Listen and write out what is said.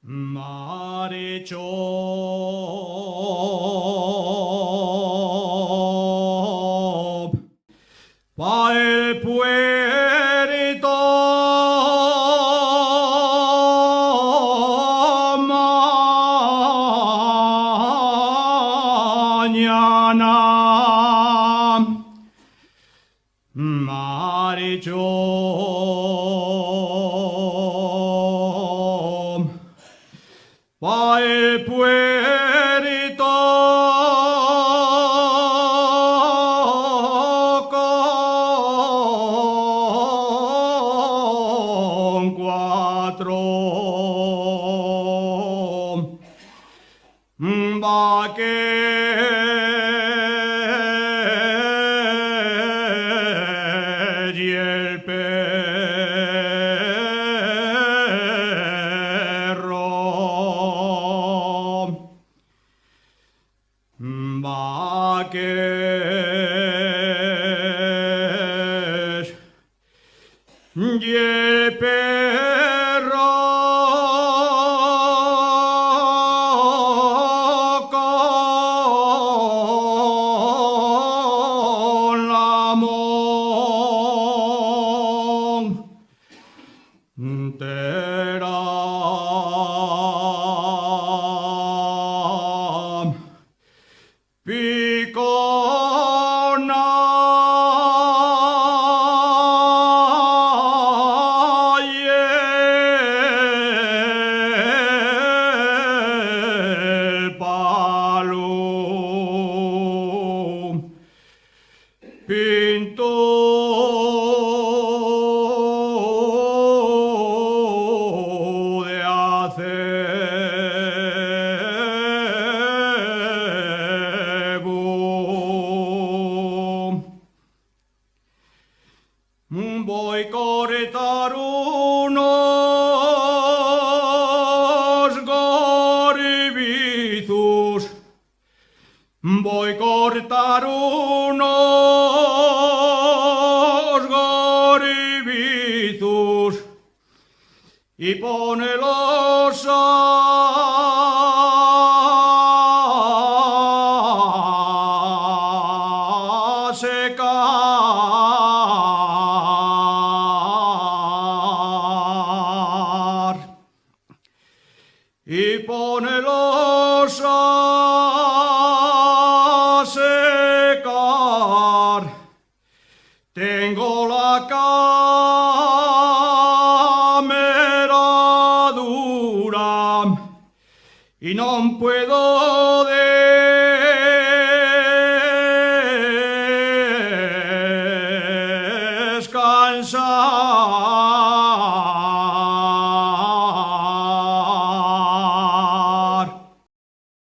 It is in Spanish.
Marichón pa' el puerto mañana. Marichón pa' el puerto con cuatro vaqueros y el perro. Vaqueros y el perro con la montera. Picona y el palo pinto de acebo. Voy a cortar unos gorbizos. Voy a cortar unos gorbizos y ponelos a secar y ponelos a secar. Tengo la cámara dura y no puedo